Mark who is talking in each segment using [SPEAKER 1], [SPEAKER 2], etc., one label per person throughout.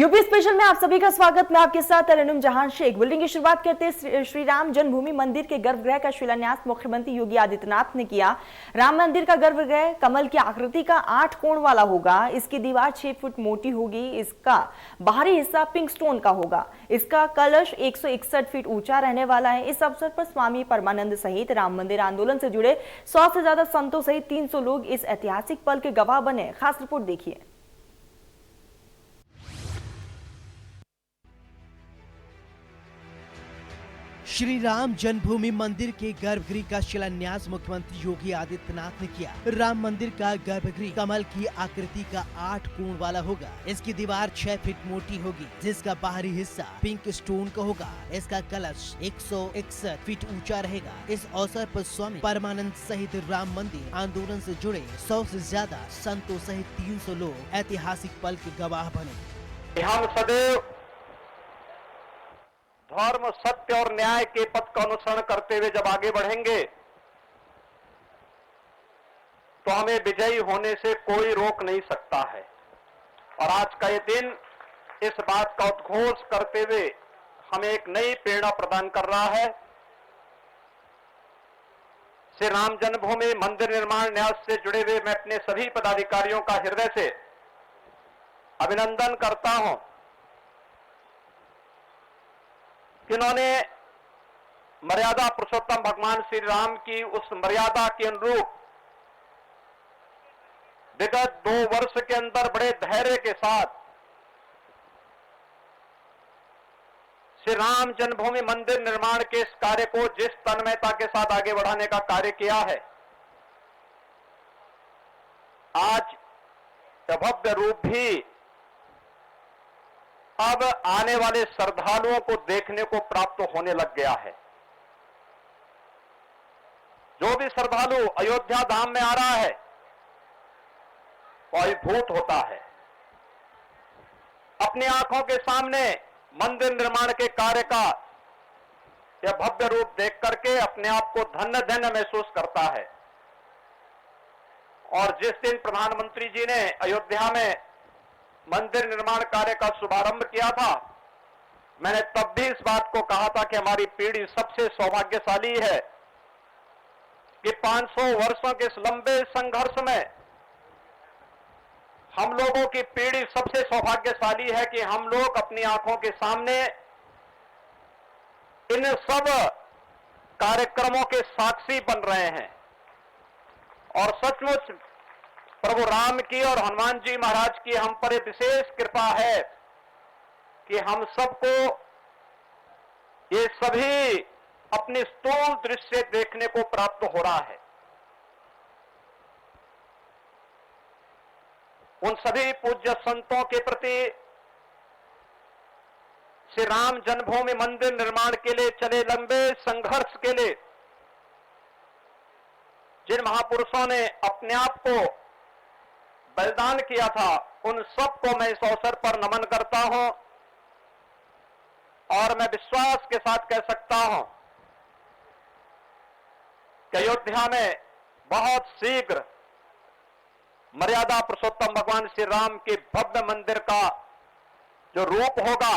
[SPEAKER 1] UP special में आप सभी का स्वागत। मैं आपके साथ तरन्नुम जहां शेख। बुलेटिन की शुरुआत करते हैं श्री राम जन्मभूमि मंदिर के गर्भगृह का शिलान्यास मुख्यमंत्री योगी आदित्यनाथ ने किया। राम मंदिर का गर्भगृह कमल की आकृति का 8 कोण वाला होगा। इसकी दीवार 6 फुट मोटी होगी। इसका बाहरी हिस्सा पिंक स्टोन का होगा। इसका कलश 161 फीट ऊंचा रहने वाला है। इस अवसर पर स्वामी परमानंद सहित राम मंदिर आंदोलन से जुड़े 100 से ज्यादा संतों सहित 300 लोग इस ऐतिहासिक पल के गवाह बने। खास रिपोर्ट देखिए।
[SPEAKER 2] श्री राम जन्मभूमि मंदिर के गर्भगृह का शिलान्यास मुख्यमंत्री योगी आदित्यनाथ ने किया। राम मंदिर का गर्भगृह कमल की आकृति का 8 कोण वाला होगा। इसकी दीवार 6 फीट मोटी होगी, जिसका बाहरी हिस्सा पिंक स्टोन का होगा। इसका कलश 161 फीट ऊंचा रहेगा। इस अवसर पर स्वामी परमानंद सहित राम मंदिर आंदोलन से जुड़े 100 से ज्यादा संतों सहित 300 लोग ऐतिहासिक पल के गवाह बने।
[SPEAKER 3] हम सदैव धर्म, सत्य और न्याय के पथ का अनुसरण करते हुए जब आगे बढ़ेंगे तो हमें विजयी होने से कोई रोक नहीं सकता है। और आज का ये दिन इस बात का उद्घोष करते हुए हमें एक नई प्रेरणा प्रदान कर रहा है। श्री राम जन्मभूमि मंदिर निर्माण न्यास से जुड़े हुए मैं अपने सभी पदाधिकारियों का हृदय से अभिनंदन करता हूं, जिन्होंने मर्यादा पुरुषोत्तम भगवान श्री राम की उस मर्यादा के अनुरूप विगत 2 वर्ष के अंदर बड़े धैर्य के साथ श्री राम जन्मभूमि मंदिर निर्माण के इस कार्य को जिस तन्मयता के साथ आगे बढ़ाने का कार्य किया है, आज भव्य रूप भी अब आने वाले श्रद्धालुओं को देखने को प्राप्त होने लग गया है। जो भी श्रद्धालु अयोध्या धाम में आ रहा है वो अभिभूत होता है। अपनी आंखों के सामने मंदिर निर्माण के कार्य का यह भव्य रूप देख करके अपने आप को धन्य धन्य महसूस करता है। और जिस दिन प्रधानमंत्री जी ने अयोध्या में मंदिर निर्माण कार्य का शुभारंभ किया था, मैंने तब भी इस बात को कहा था कि हमारी पीढ़ी सबसे सौभाग्यशाली है कि 500 वर्षों के इस लंबे संघर्ष में हम लोगों की पीढ़ी सबसे सौभाग्यशाली है कि हम लोग अपनी आंखों के सामने इन सब कार्यक्रमों के साक्षी बन रहे हैं। और सचमुच प्रभु राम की और हनुमान जी महाराज की हम पर विशेष कृपा है कि हम सबको ये सभी अपने स्थूल दृश्य देखने को प्राप्त हो रहा है। उन सभी पूज्य संतों के प्रति, श्री राम जन्मभूमि मंदिर निर्माण के लिए चले लंबे संघर्ष के लिए जिन महापुरुषों ने अपने आप को बलिदान किया था, उन सबको मैं इस अवसर पर नमन करता हूं। और मैं विश्वास के साथ कह सकता हूं कि अयोध्या में बहुत शीघ्र मर्यादा पुरुषोत्तम भगवान श्री राम के भव्य मंदिर का जो रूप होगा,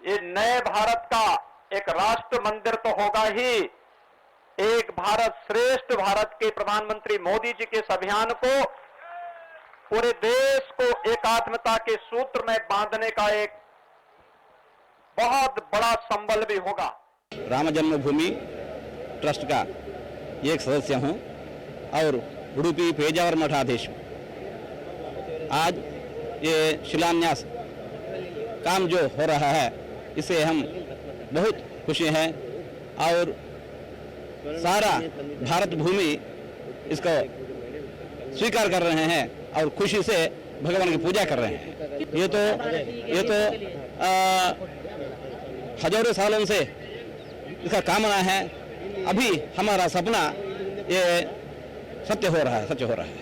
[SPEAKER 3] ये नए भारत का एक राष्ट्र मंदिर तो होगा ही, एक भारत श्रेष्ठ भारत के प्रधानमंत्री मोदी जी के इस अभियान को पूरे देश को एकात्मता के सूत्र में बांधने का एक बहुत बड़ा संबल भी होगा।
[SPEAKER 4] राम जन्मभूमि ट्रस्ट का एक सदस्य हूं और उडुपी पेजावर मठाधीश हूं। आज ये शिलान्यास काम जो हो रहा है, इससे हम बहुत खुशी हैं और सारा भारत भूमि इसको स्वीकार कर रहे हैं और खुशी से भगवान की पूजा कर रहे हैं। ये तो हजारों सालों से इसका कामना है। अभी हमारा सपना ये सत्य हो रहा है।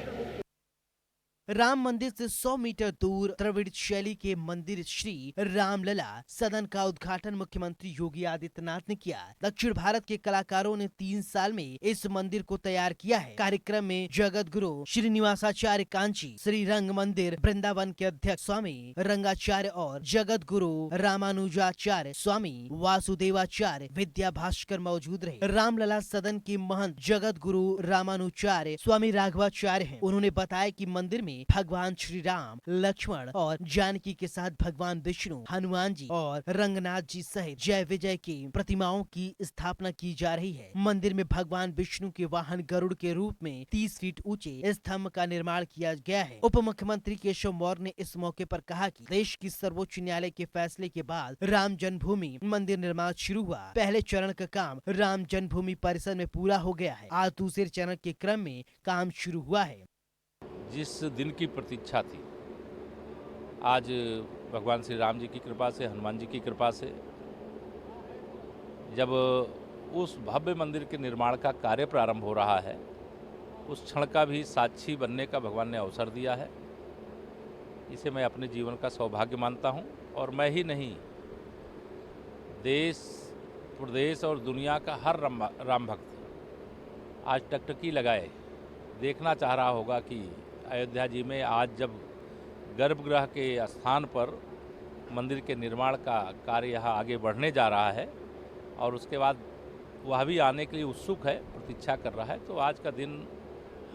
[SPEAKER 2] राम मंदिर से 100 मीटर दूर द्रविड़ शैली के मंदिर श्री रामलला सदन का उद्घाटन मुख्यमंत्री योगी आदित्यनाथ ने किया। दक्षिण भारत के कलाकारों ने 3 साल में इस मंदिर को तैयार किया है। कार्यक्रम में जगत गुरु श्रीनिवासाचार्य कांची, श्री रंग मंदिर वृंदावन के अध्यक्ष स्वामी रंगाचार्य और जगत गुरु रामानुजाचार्य स्वामी वासुदेवाचार्य विद्या भास्कर मौजूद रहे। रामलला सदन के महंत जगत गुरु रामानुचार्य स्वामी राघवाचार्य हैं। उन्होंने बताया कि मंदिर में भगवान श्री राम, लक्ष्मण और जानकी के साथ भगवान विष्णु, हनुमान जी और रंगनाथ जी सहित जय विजय की प्रतिमाओं की स्थापना की जा रही है। मंदिर में भगवान विष्णु के वाहन गरुड़ के रूप में 30 फीट ऊंचे स्तंभ का निर्माण किया गया है। उप मुख्यमंत्री केशव मौर्य ने इस मौके पर कहा कि देश की सर्वोच्च न्यायालय के फैसले के बाद राम जन्मभूमि मंदिर निर्माण शुरू हुआ। पहले चरण का काम राम जन्मभूमि परिसर में पूरा हो गया है। आज दूसरे चरण के क्रम में काम शुरू हुआ है।
[SPEAKER 5] जिस दिन की प्रतीक्षा थी, आज भगवान श्री राम जी की कृपा से, हनुमान जी की कृपा से, जब उस भव्य मंदिर के निर्माण का कार्य प्रारंभ हो रहा है, उस क्षण का भी साक्षी बनने का भगवान ने अवसर दिया है। इसे मैं अपने जीवन का सौभाग्य मानता हूं। और मैं ही नहीं, देश, प्रदेश और दुनिया का हर राम भक्त आज टकटकी लगाए देखना चाह रहा होगा कि अयोध्या जी में आज जब गर्भगृह के स्थान पर मंदिर के निर्माण का कार्य यहाँ आगे बढ़ने जा रहा है और उसके बाद वह भी आने के लिए उत्सुक है, प्रतीक्षा कर रहा है, तो आज का दिन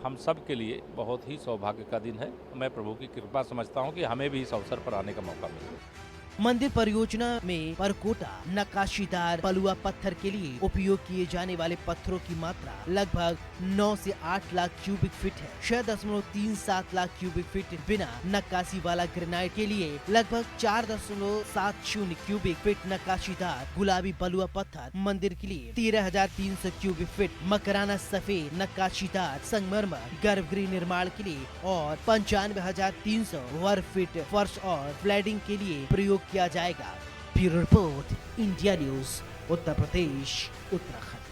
[SPEAKER 5] हम सब के लिए बहुत ही सौभाग्य का दिन है। मैं प्रभु की कृपा समझता हूँ कि हमें भी इस अवसर पर आने का मौका मिले।
[SPEAKER 2] मंदिर परियोजना में परकोटा, नक्काशीदार पलुआ पत्थर के लिए उपयोग किए जाने वाले पत्थरों की मात्रा लगभग 9 से 8 लाख क्यूबिक फीट है। 6.37 लाख क्यूबिक फीट बिना नक्काशी वाला ग्रेनाइट के लिए लगभग 4.70 क्यूबिक फीट नक्काशीदार गुलाबी पलुआ पत्थर, मंदिर के लिए 13,300 क्यूबिक फीट मकराना सफेद नक्काशीदार संगमरमर गर्भगृह निर्माण के लिए और 95,300 वर्ग फीट फर्श और फ्लैडिंग के लिए प्रयोग किया जाएगा। Bureau report, India news, Uttar Pradesh, Uttarakhand.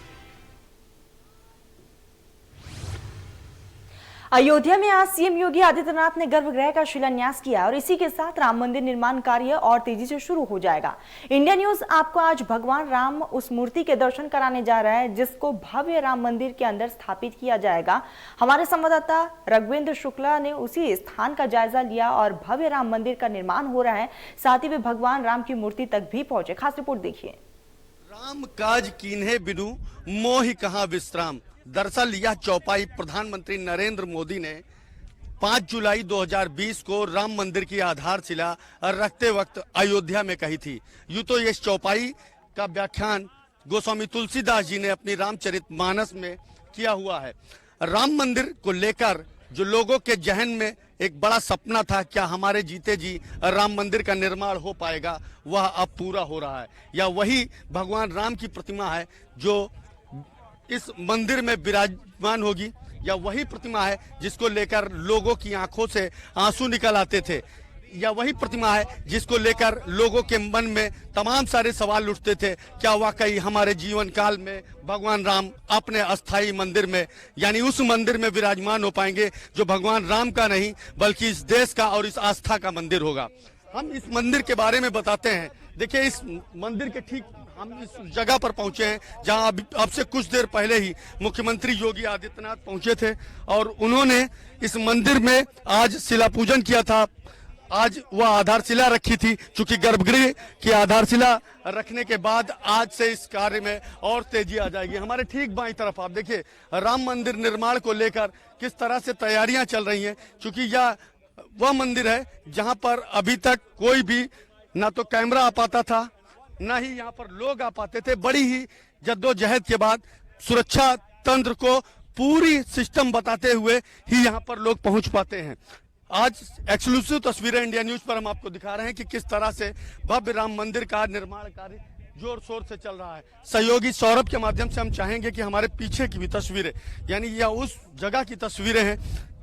[SPEAKER 1] Ayodhya में आज सीएम योगी आदित्यनाथ ने गर्भगृह का शिलान्यास किया और इसी के साथ राम मंदिर निर्माण कार्य और तेजी से शुरू हो जाएगा। इंडिया न्यूज आपको आज भगवान राम उस मूर्ति के दर्शन कराने जा रहा है जिसको भव्य राम मंदिर के अंदर स्थापित किया जाएगा। हमारे संवाददाता रघुवेंद्र शुक्ला ने उसी स्थान का जायजा लिया और भव्य राम मंदिर का निर्माण हो रहा है, साथ ही वे भगवान राम की मूर्ति तक भी पहुंचे। खास रिपोर्ट देखिए।
[SPEAKER 6] राम काज कीन्हे बिनु मोहि कहाँ विश्राम। दरअसल यह चौपाई प्रधानमंत्री नरेंद्र मोदी ने 5 जुलाई 2020 को राम मंदिर की आधारशिला रखते वक्त अयोध्या में कही थी। यूं तो इस चौपाई का व्याख्यान गोस्वामी तुलसीदास जी ने अपनी रामचरितमानस में किया हुआ है। राम मंदिर को लेकर जो लोगों के जहन में एक बड़ा सपना था, क्या हमारे जीते जी राम मंदिर का निर्माण हो पाएगा, वह अब पूरा हो रहा है। या वही भगवान राम की प्रतिमा है जो इस मंदिर में विराजमान होगी, या वही प्रतिमा है जिसको लेकर लोगों की आंखों से आंसू निकल आते थे, या वही प्रतिमा है जिसको लेकर लोगों के मन में तमाम सारे सवाल उठते थे, क्या वाकई हमारे जीवन काल में भगवान राम अपने अस्थाई मंदिर में, यानी उस मंदिर में विराजमान हो पाएंगे जो भगवान राम का नहीं बल्कि इस देश का और इस आस्था का मंदिर होगा। हम इस मंदिर के बारे में बताते हैं। देखिए, इस मंदिर के ठीक हम इस जगह पर पहुंचे हैं जहां अब से कुछ देर पहले ही मुख्यमंत्री योगी आदित्यनाथ पहुंचे थे और उन्होंने इस मंदिर में आज शिला पूजन किया था। आज वह आधारशिला रखी थी, चूंकि गर्भगृह की आधारशिला रखने के बाद आज से इस कार्य में और तेजी आ जाएगी। हमारे ठीक बाईं तरफ आप देखिए, राम मंदिर निर्माण को लेकर किस तरह से तैयारियां चल रही हैं, चूंकि यह वह मंदिर है जहां पर अभी तक कोई भी ना तो कैमरा आ पाता था, ना ही यहाँ पर लोग आ पाते थे। बड़ी ही जद्दोजहद के बाद सुरक्षा तंत्र को पूरी सिस्टम बताते हुए ही यहाँ पर लोग पहुंच पाते हैं। आज एक्सक्लूसिव तस्वीरें इंडिया न्यूज पर हम आपको दिखा रहे हैं कि किस तरह से भव्य राम मंदिर का निर्माण कार्य जोर शोर से चल रहा है। सहयोगी सौरभ के माध्यम से हम चाहेंगे कि हमारे पीछे की भी तस्वीरें, यानी यह उस जगह की तस्वीरें हैं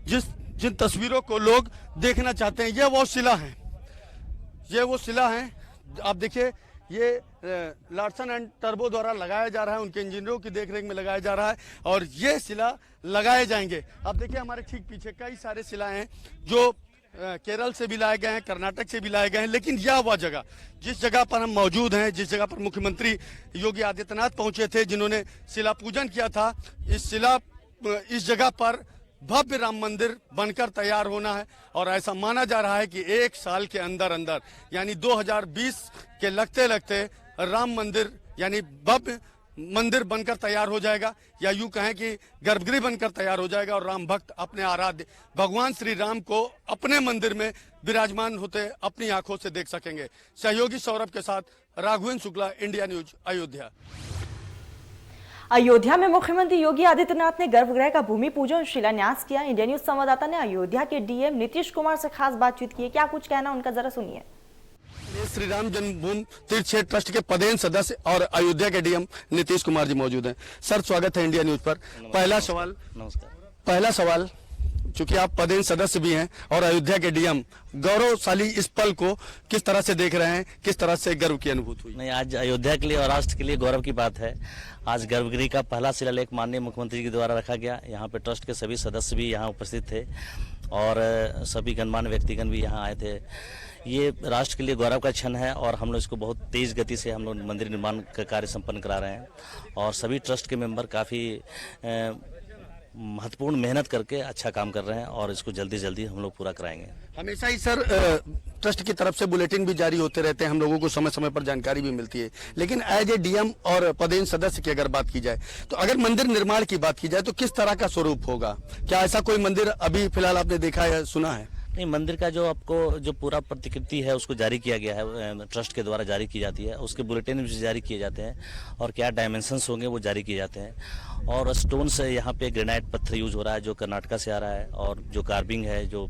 [SPEAKER 6] जिन तस्वीरों को लोग देखना चाहते हैं। ये वो शिला है, आप देखिए, ये लार्सन एंड टर्बो द्वारा लगाया जा रहा है, उनके इंजीनियरों की देखरेख में लगाया जा रहा है और ये शिला लगाए जाएंगे। अब देखिए हमारे ठीक पीछे कई सारे शिला हैं जो केरल से भी लाए गए हैं, कर्नाटक से भी लाए गए हैं, लेकिन यह वह जगह जिस जगह पर हम मौजूद हैं, जिस जगह पर मुख्यमंत्री योगी आदित्यनाथ पहुंचे थे, जिन्होंने शिला पूजन किया था, इस जगह पर भव्य राम मंदिर बनकर तैयार होना है और ऐसा माना जा रहा है कि 1 साल के अंदर अंदर यानी 2020 के लगते लगते राम मंदिर यानी भव्य मंदिर बनकर तैयार हो जाएगा, या यूं कहें कि गर्भगृह बनकर तैयार हो जाएगा और राम भक्त अपने आराध्य भगवान श्री राम को अपने मंदिर में विराजमान होते अपनी आंखों से देख सकेंगे। सहयोगी सौरभ के साथ राघवेंद्र शुक्ला, इंडिया न्यूज, अयोध्या।
[SPEAKER 1] अयोध्या में मुख्यमंत्री योगी आदित्यनाथ ने गर्भगृह का भूमि पूजन शिलान्यास किया। इंडिया न्यूज संवाददाता ने अयोध्या के डीएम नीतीश कुमार से खास बातचीत की है। क्या कुछ कहना उनका, जरा सुनिए।
[SPEAKER 6] श्री राम जन्मभूमि तीर्थ क्षेत्र ट्रस्ट के पदेन सदस्य और अयोध्या के डीएम नीतीश कुमार जी मौजूद हैं। सर, स्वागत है इंडिया न्यूज पर। पहला सवाल, चूंकि आप पदेन सदस्य भी हैं और अयोध्या के डीएम, गौरवशाली इस पल को किस तरह से देख रहे हैं, किस तरह से गर्व की अनुभूति हुई?
[SPEAKER 7] नहीं, आज अयोध्या के लिए और राष्ट्र के लिए गौरव की बात है। आज गर्भगृह का पहला शिलालेख माननीय मुख्यमंत्री के द्वारा रखा गया। यहाँ पे ट्रस्ट के सभी सदस्य भी यहाँ उपस्थित थे और सभी गणमान्य व्यक्तिगण भी यहाँ आए थे। ये राष्ट्र के लिए गौरव का क्षण है और हम लोग इसको बहुत तेज गति से हम लोग मंदिर निर्माण का कार्य संपन्न करा रहे हैं और सभी ट्रस्ट के मेंबर काफ़ी महत्वपूर्ण मेहनत करके अच्छा काम कर रहे हैं और इसको जल्दी जल्दी हम लोग पूरा कराएंगे।
[SPEAKER 6] हमेशा ही सर ट्रस्ट की तरफ से बुलेटिन भी जारी होते रहते हैं, हम लोगों को समय समय पर जानकारी भी मिलती है, लेकिन एज ए डीएम और पदेन सदस्य की अगर बात की जाए तो अगर मंदिर निर्माण की बात की जाए तो किस तरह का स्वरूप होगा? क्या ऐसा कोई मंदिर अभी फिलहाल आपने देखा है, सुना है?
[SPEAKER 7] नहीं, मंदिर का जो आपको जो पूरा प्रतिकृति है उसको जारी किया गया है, ट्रस्ट के द्वारा जारी की जाती है, उसके बुलेटिन भी जारी किए जाते हैं और क्या डायमेंशंस होंगे वो जारी किए जाते हैं। और स्टोन से यहाँ पे ग्रेनाइट पत्थर यूज हो रहा है जो कर्नाटका से आ रहा है और जो कार्विंग है जो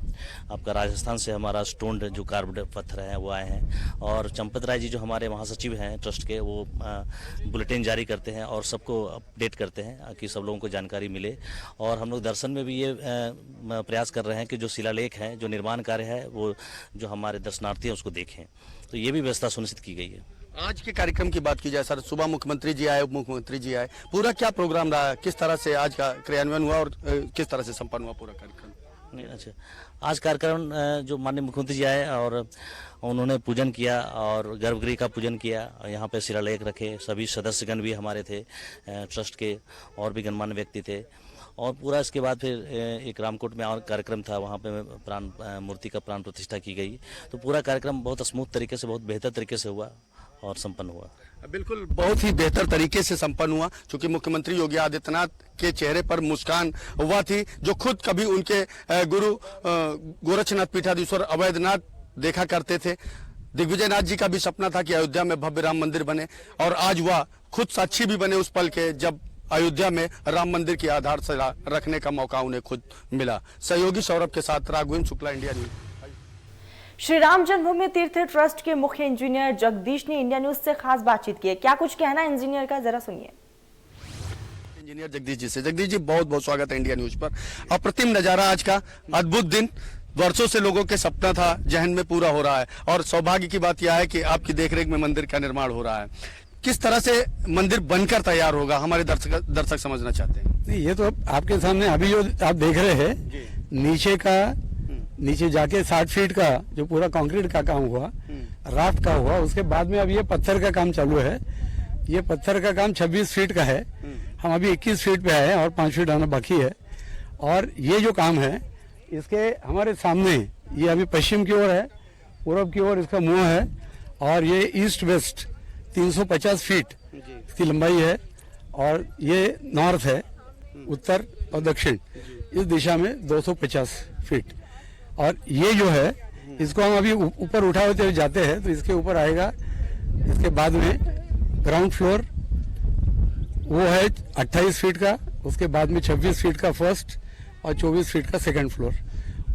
[SPEAKER 7] आपका राजस्थान से हमारा स्टोन जो कार्व्ड पत्थर है वो आए हैं। और चंपत राय जी जो हमारे महासचिव हैं ट्रस्ट के, वो बुलेटिन जारी करते हैं और सबको अपडेट करते हैं कि सब लोगों को जानकारी मिले। और हम लोग दर्शन में भी ये प्रयास कर रहे हैं कि जो शिलालेख है, जो निर्माण कार्य है, वो जो हमारे दर्शनार्थी हैं उसको देखें, तो ये भी व्यवस्था सुनिश्चित की गई है।
[SPEAKER 6] आज के कार्यक्रम की बात की जाए सर, सुबह मुख्यमंत्री जी आए, उप मुख्यमंत्री जी आए, पूरा क्या प्रोग्राम रहा, किस तरह से आज का क्रियान्वयन हुआ और किस तरह से संपन्न हुआ पूरा कार्यक्रम?
[SPEAKER 7] अच्छा, आज कार्यक्रम जो माननीय मुख्यमंत्री जी आए और उन्होंने पूजन किया और गर्भगृह का पूजन किया, यहाँ पे शिलालेख रखे, सभी सदस्यगण भी हमारे थे ट्रस्ट के और भी गणमान्य व्यक्ति थे। और पूरा इसके बाद फिर एक रामकोट में और कार्यक्रम था, वहाँ पे प्राण मूर्ति का प्राण प्रतिष्ठा की गई। तो पूरा कार्यक्रम बहुत स्मूथ तरीके से, बहुत बेहतर तरीके से हुआ और संपन्न हुआ।
[SPEAKER 6] बिल्कुल, बहुत ही बेहतर तरीके से संपन्न हुआ, क्योंकि मुख्यमंत्री योगी आदित्यनाथ के चेहरे पर मुस्कान हुआ थी, जो खुद कभी उनके गुरु गोरक्षनाथ पीठाधीश्वर अवैधनाथ देखा करते थे। दिग्विजयनाथ जी का भी सपना था कि अयोध्या में भव्य राम मंदिर बने और आज वह खुद साक्षी भी बने उस पल के जब अयोध्या में राम मंदिर की आधारशिला रखने का मौका उन्हें खुद मिला। सहयोगी सौरभ के साथ Raghavendra Shukla, India news.
[SPEAKER 1] Shri Ram Janmabhoomi Teerth trust के मुख्य इंजीनियर जगदीश ने इंडिया न्यूज से खास बातचीत की है। क्या कुछ कहना है इंजीनियर का, जरा सुनिए।
[SPEAKER 6] इंजीनियर जगदीश जी से। जगदीश जी, बहुत बहुत स्वागत है इंडिया न्यूज पर। अप्रतिम नजारा आज का, अद्भुत दिन, वर्षों से लोगों के सपना था, जहन में पूरा हो रहा है और सौभाग्य की बात यह है कि आपकी देखरेख में मंदिर का निर्माण हो रहा है। किस तरह से मंदिर बनकर तैयार होगा, हमारे दर्शक समझना चाहते हैं।
[SPEAKER 8] नहीं, ये तो आपके सामने अभी जो आप देख रहे हैं, नीचे जाके 60 फीट का जो पूरा कंक्रीट का काम हुआ, राफ्ट का हुआ, उसके बाद में अब ये पत्थर का काम चालू है। ये पत्थर का काम 26 फीट का है, हम अभी 21 फीट पे आए हैं और 5 फीट आना बाकी है। और ये जो काम है इसके हमारे सामने, ये अभी पश्चिम की ओर है, पूर्व की ओर इसका मुंह है और ये ईस्ट वेस्ट 350 फीट इसकी लंबाई है और ये नॉर्थ है, उत्तर और दक्षिण इस दिशा में 250 फीट। और ये जो है इसको हम अभी ऊपर उठाते हुए जाते हैं तो इसके ऊपर आएगा। इसके बाद में ग्राउंड फ्लोर वो है 28 फीट का, उसके बाद में 26 फीट का फर्स्ट और 24 फीट का सेकंड फ्लोर।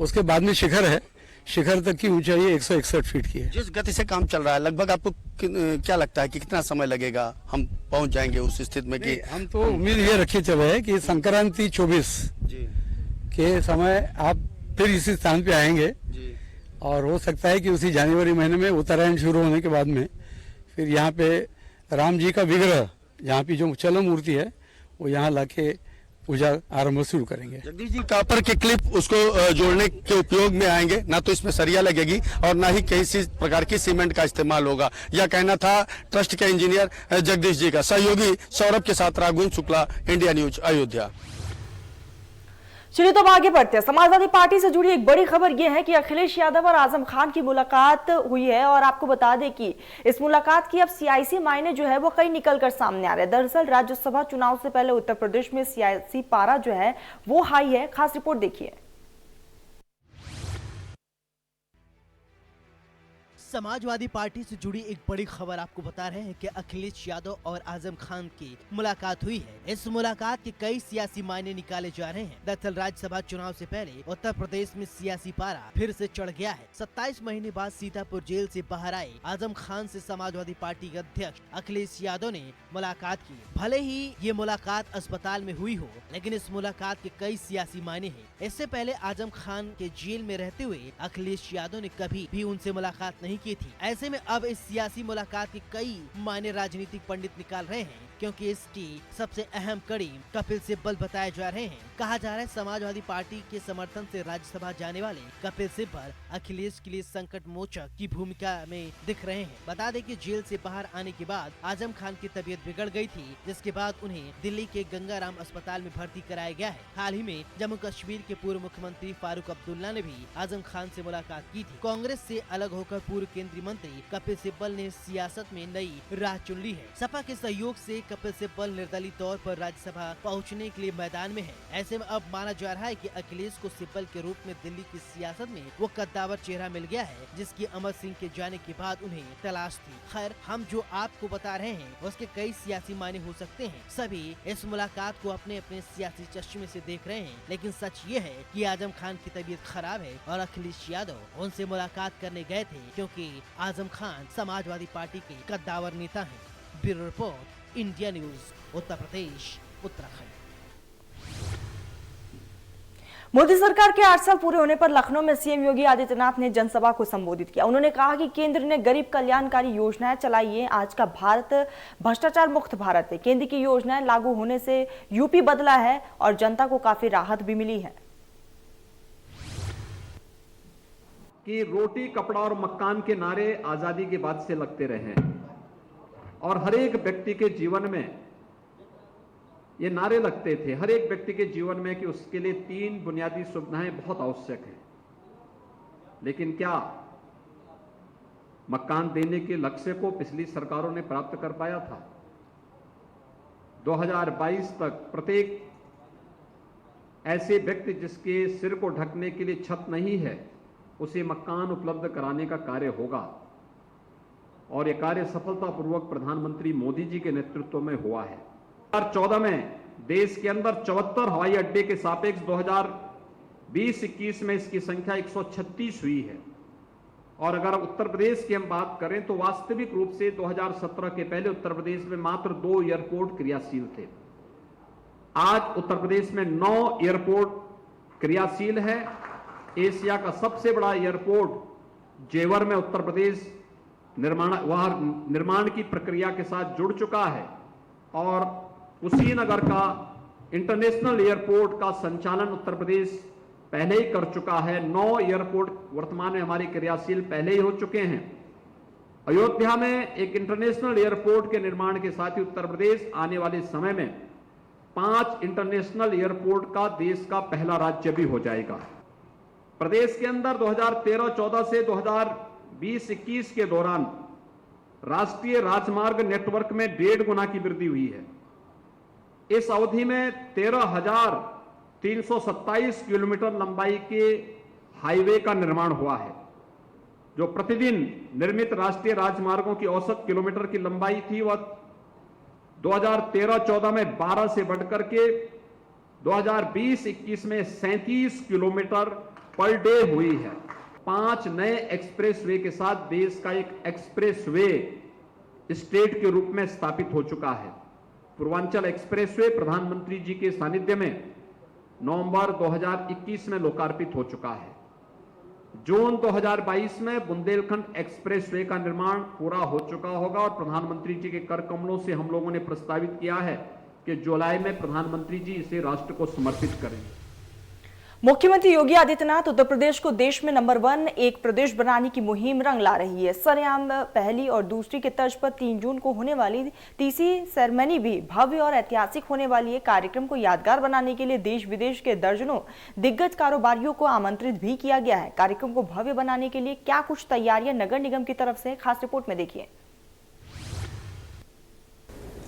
[SPEAKER 8] उसके बाद में शिखर है, शिखर तक की ऊंचाई 161 फीट की है।
[SPEAKER 6] जिस गति से काम चल रहा है, लगभग आपको क्या लगता है कि कितना समय लगेगा, हम पहुंच जाएंगे उस स्थिति में कि?
[SPEAKER 8] हम तो उम्मीद ये रखे चले हैं कि संक्रांति 24 के समय आप फिर इसी स्थान पे आएंगे और हो सकता है कि उसी जनवरी महीने में उत्तरायण शुरू होने के बाद में फिर यहाँ पे राम जी का विग्रह यहाँ की जो चलो मूर्ति है वो यहाँ लाके पूजा आरंभ शुरू करेंगे।
[SPEAKER 6] जगदीश जी, कॉपर के क्लिप उसको जोड़ने के उपयोग में आएंगे, ना तो इसमें सरिया लगेगी और ना ही किसी प्रकार की सीमेंट का इस्तेमाल होगा, यह कहना था ट्रस्ट के इंजीनियर जगदीश जी का। सहयोगी सौरभ के साथ राघवेंद्र शुक्ला, इंडिया न्यूज, अयोध्या।
[SPEAKER 1] चलिए तो अब आगे बढ़ते हैं। समाजवादी पार्टी से जुड़ी एक बड़ी खबर यह है कि अखिलेश यादव और आजम खान की मुलाकात हुई है और आपको बता दें कि इस मुलाकात की अब सियासी मायने जो है वो कई निकल कर सामने आ रहे हैं। दरअसल राज्यसभा चुनाव से पहले उत्तर प्रदेश में सियासी पारा जो है वो हाई है। खास रिपोर्ट देखिए।
[SPEAKER 2] समाजवादी पार्टी से जुड़ी एक बड़ी खबर आपको बता रहे हैं कि अखिलेश यादव और आजम खान की मुलाकात हुई है। इस मुलाकात के कई सियासी मायने निकाले जा रहे हैं। दरअसल राज्यसभा चुनाव से पहले उत्तर प्रदेश में सियासी पारा फिर से चढ़ गया है। 27 महीने बाद सीतापुर जेल से बाहर आए आजम खान से समाजवादी पार्टी के अध्यक्ष अखिलेश यादव ने मुलाकात की। भले ही ये मुलाकात अस्पताल में हुई हो, लेकिन इस मुलाकात के कई सियासी मायने हैं। इससे पहले आजम खान के जेल में रहते हुए अखिलेश यादव ने कभी भी उनसे मुलाकात नहीं की थी। ऐसे में अब इस सियासी मुलाकात के कई मायने राजनीतिक पंडित निकाल रहे हैं, क्योंकि इसकी सबसे अहम कड़ी कपिल सिब्बल बताए जा रहे हैं। कहा जा रहा है समाजवादी पार्टी के समर्थन से राज्यसभा जाने वाले कपिल सिब्बल अखिलेश के लिए संकट मोचक की भूमिका में दिख रहे हैं। बता दें कि जेल से बाहर आने के बाद आजम खान की तबीयत बिगड़ गई थी, जिसके बाद उन्हें दिल्ली के गंगाराम अस्पताल में भर्ती कराया गया है। हाल ही में जम्मू कश्मीर के पूर्व मुख्यमंत्री फारूक अब्दुल्ला ने भी आजम खान से मुलाकात की थी। कांग्रेस से अलग होकर पूर्व केंद्रीय मंत्री कपिल सिब्बल ने सियासत में नई राह चुन ली है। सपा के सहयोग से कपिल सिब्बल निर्दलीय तौर पर राज्यसभा पहुंचने के लिए मैदान में है। ऐसे में अब माना जा रहा है कि अखिलेश को सिब्बल के रूप में दिल्ली की सियासत में वो कद्दावर चेहरा मिल गया है, जिसकी अमर सिंह के जाने के बाद उन्हें तलाश थी। खैर, हम जो आपको बता रहे हैं उसके कई सियासी मायने हो सकते हैं। सभी इस मुलाकात को अपने अपने सियासी चश्मे से देख रहे हैं, लेकिन सच ये है कि आजम खान की तबीयत खराब है और अखिलेश यादव उनसे मुलाकात करने गए थे, क्योंकि आजम खान समाजवादी पार्टी के कद्दावर नेता हैं। Bureau report, India news, Uttar Pradesh, Uttarakhand.
[SPEAKER 1] Modi सरकार के 8 साल पूरे होने पर लखनऊ में सीएम योगी आदित्यनाथ ने जनसभा को संबोधित किया। उन्होंने कहा कि केंद्र ने गरीब कल्याणकारी योजनाएं चलाई है। आज का भारत भ्रष्टाचार मुक्त भारत है। केंद्र की योजनाएं लागू होने से यूपी बदला है और जनता को काफी राहत भी मिली है।
[SPEAKER 9] कि रोटी, कपड़ा और मकान के नारे आजादी के बाद से लगते रहे हैं और हर एक व्यक्ति के जीवन में ये नारे लगते थे, हर एक व्यक्ति के जीवन में, कि उसके लिए 3 बुनियादी सुविधाएं बहुत आवश्यक हैं। लेकिन क्या मकान देने के लक्ष्य को पिछली सरकारों ने प्राप्त कर पाया था? 2022 तक प्रत्येक ऐसे व्यक्ति जिसके सिर को ढकने के लिए छत नहीं है, उसे मकान उपलब्ध कराने का कार्य होगा और यह कार्य सफलतापूर्वक प्रधानमंत्री मोदी जी के नेतृत्व में हुआ है। 2014 में देश के अंदर 74 हवाई अड्डे के सापेक्ष 2020-21 में इसकी संख्या 136 हुई है। और अगर उत्तर प्रदेश की हम बात करें तो वास्तविक रूप से 2017 के पहले उत्तर प्रदेश में मात्र 2 एयरपोर्ट क्रियाशील थे। आज उत्तर प्रदेश में 9 एयरपोर्ट क्रियाशील है। एशिया का सबसे बड़ा एयरपोर्ट जेवर में उत्तर प्रदेश निर्माण की प्रक्रिया के साथ जुड़ चुका है और कुशीनगर का इंटरनेशनल एयरपोर्ट का संचालन उत्तर प्रदेश पहले ही कर चुका है। 9 एयरपोर्ट वर्तमान में हमारी क्रियाशील पहले ही हो चुके हैं। अयोध्या में एक इंटरनेशनल एयरपोर्ट के निर्माण के साथ ही उत्तर प्रदेश आने वाले समय में 5 इंटरनेशनल एयरपोर्ट का देश का पहला राज्य भी हो जाएगा। प्रदेश के अंदर 2013-14 से 2020-21 के दौरान राष्ट्रीय राजमार्ग नेटवर्क में 1.5 गुना की वृद्धि हुई है। इस अवधि में 13,327 किलोमीटर लंबाई के हाईवे का निर्माण हुआ है, जो प्रतिदिन निर्मित राष्ट्रीय राजमार्गों की औसत किलोमीटर की लंबाई थी वह 2013-14 में 12 से बढ़कर के 2020-21 में 37 किलोमीटर पर डे हुई है। 5 नए एक्सप्रेसवे के साथ देश का एक एक्सप्रेसवे स्टेट के रूप में स्थापित हो चुका है। पूर्वांचल एक्सप्रेसवे प्रधानमंत्री जी के सानिध्य में नवंबर 2021 में लोकार्पित हो चुका है। जून 2022 में बुंदेलखंड एक्सप्रेसवे का निर्माण पूरा हो चुका होगा और प्रधानमंत्री जी के कर कमलों से हम लोगों ने प्रस्तावित किया है कि जुलाई में प्रधानमंत्री जी इसे राष्ट्र को समर्पित करेंगे।
[SPEAKER 1] मुख्यमंत्री योगी आदित्यनाथ उत्तर प्रदेश को देश में नंबर 1 एक प्रदेश बनाने की मुहिम रंग ला रही है। सरेआम पहली और दूसरी के तर्ज पर 3 जून को होने वाली तीसरी सेरेमनी भी भव्य और ऐतिहासिक होने वाली है। कार्यक्रम को यादगार बनाने के लिए देश विदेश के दर्जनों दिग्गज कारोबारियों को आमंत्रित भी किया गया है। कार्यक्रम को भव्य बनाने के लिए क्या कुछ तैयारियां नगर निगम की तरफ से, खास रिपोर्ट में देखिए।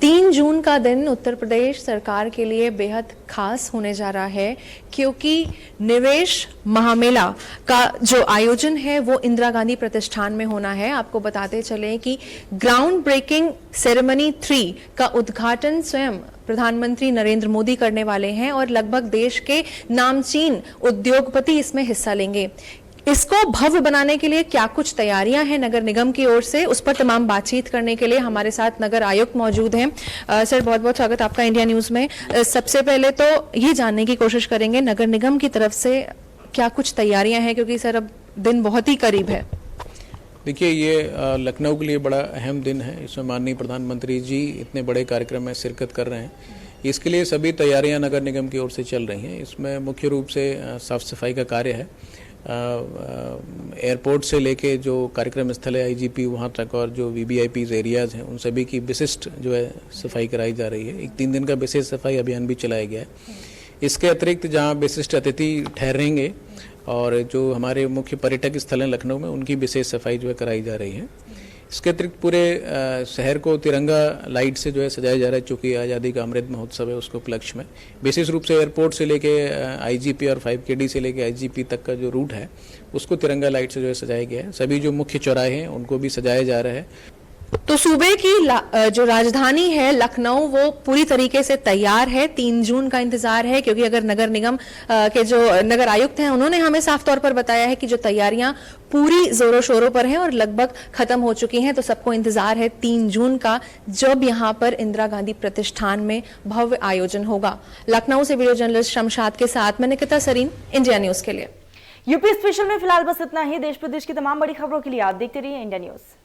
[SPEAKER 10] 3 जून का दिन उत्तर प्रदेश सरकार के लिए बेहद खास होने जा रहा है, क्योंकि निवेश महामेला का जो आयोजन है वो इंदिरा गांधी प्रतिष्ठान में होना है। आपको बताते चलें कि ग्राउंड ब्रेकिंग सेरेमनी 3 का उद्घाटन स्वयं प्रधानमंत्री नरेंद्र मोदी करने वाले हैं और लगभग देश के नामचीन उद्योगपति इसमें हिस्सा लेंगे। इसको भव्य बनाने के लिए क्या कुछ तैयारियां हैं नगर निगम की ओर से, उस पर तमाम बातचीत करने के लिए हमारे साथ नगर आयुक्त मौजूद हैं। सर, बहुत बहुत स्वागत आपका इंडिया न्यूज में। सबसे पहले तो ये जानने की कोशिश करेंगे नगर निगम की तरफ से क्या कुछ तैयारियां हैं, क्योंकि सर अब दिन बहुत ही करीब है।
[SPEAKER 11] देखिए, ये लखनऊ के लिए बड़ा अहम दिन है। इसमें माननीय प्रधानमंत्री जी इतने बड़े कार्यक्रम में शिरकत कर रहे हैं। इसके लिए सभी तैयारियां नगर निगम की ओर से चल रही हैं। इसमें मुख्य रूप से साफ सफाई का कार्य है। एयरपोर्ट से लेके जो कार्यक्रम स्थल है आईजीपी वहाँ तक और जो वीवीआईपीज एरियाज हैं उन सभी की विशिष्ट जो है सफाई कराई जा रही है। एक 3 दिन का विशेष सफाई अभियान भी चलाया गया है। इसके अतिरिक्त जहाँ विशिष्ट अतिथि ठहरेंगे और जो हमारे मुख्य पर्यटक स्थल हैं लखनऊ में, उनकी विशेष सफाई जो है कराई जा रही है। इसके अतिरिक्त पूरे शहर को तिरंगा लाइट से जो है सजाया जा रहा है, चूँकि आज़ादी का अमृत महोत्सव है उसको उपलक्ष्य में। विशेष रूप से एयरपोर्ट से लेके आईजीपी और 5KD से लेके आईजीपी तक का जो रूट है उसको तिरंगा लाइट से जो है सजाया गया है। सभी जो मुख्य चौराहे हैं उनको भी सजाया जा रहा है।
[SPEAKER 10] तो सूबे की जो राजधानी है लखनऊ वो पूरी तरीके से तैयार है। 3 जून का इंतजार है, क्योंकि अगर नगर निगम के जो नगर आयुक्त हैं उन्होंने हमें साफ तौर पर बताया है कि जो तैयारियां पूरी जोरों शोरों पर हैं और लगभग खत्म हो चुकी हैं। तो सबको इंतजार है 3 जून का, जब यहां पर इंदिरा गांधी प्रतिष्ठान में भव्य आयोजन होगा। लखनऊ से वीडियो जर्नलिस्ट शमशाद के साथ मैं निकिता सरीन, इंडिया न्यूज के लिए।
[SPEAKER 1] यूपी स्पेशल में फिलहाल बस इतना ही। देश प्रदेश की तमाम बड़ी खबरों के लिए आप देखते रहिए इंडिया न्यूज।